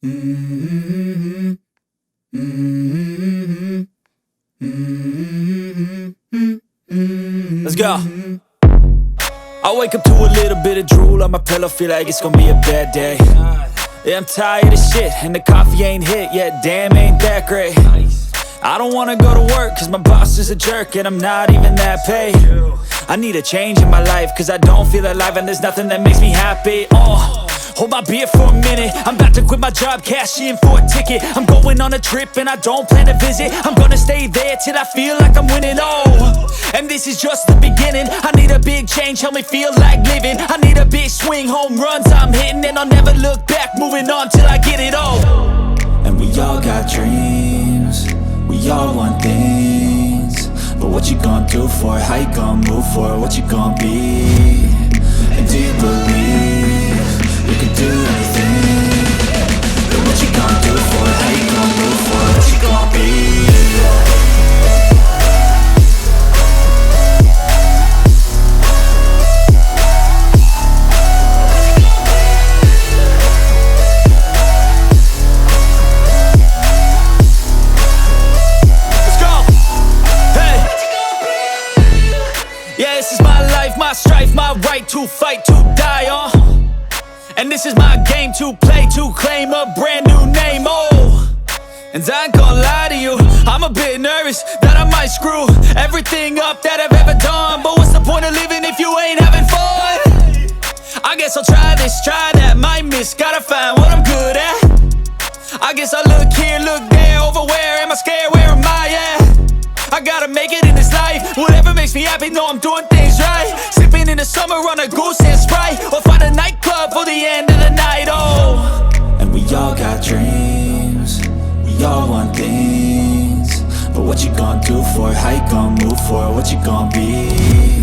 Mm-hmm. Mm-hmm. Mm-hmm. Let's go. I wake up to a little bit of drool on my pillow, feel like it's gonna be a bad day. Yeah, I'm tired of shit, and the coffee ain't hit yet, damn ain't that great. I don't wanna go to work, cause my boss is a jerk, and I'm not even that paid. I need a change in my life, cause I don't feel alive, and there's nothing that makes me happy. Hold my beer for a minute, I'm about to quit my job, cash in for a ticket. I'm going on a trip and I don't plan to visit. I'm gonna stay there till I feel like I'm winning, and this is just the beginning. I need a big change, help me feel like living. I need a big swing, home runs I'm hitting, and I'll never look back, moving on till I get it all. And we all got dreams, we all want things, but what you gonna do for it? How you gonna move for it? What you gonna be? And do you believe you can do anything? But what you gonna do for it? How you gonna move for it? What you gonna be? Let's go! Hey! Yeah, this is my life, my strife, my right to fight, to die on. And this is my game to play, to claim a brand new name, And I ain't gonna lie to you, I'm a bit nervous that I might screw everything up that I've ever done. But what's the point of living if you ain't having fun? I guess I'll try this, try that, might miss, gotta find what I'm good at. I guess I look here, look there, over where am I scared, where am I at? I gotta make it in this life, whatever makes me happy, know I'm doing things right. Sipping in the summer on a goose and Sprite, or find a nightclub for the end of the night, And we all got dreams, we all want things, but what you gonna do for it? How you gonna move for it? What you gonna be?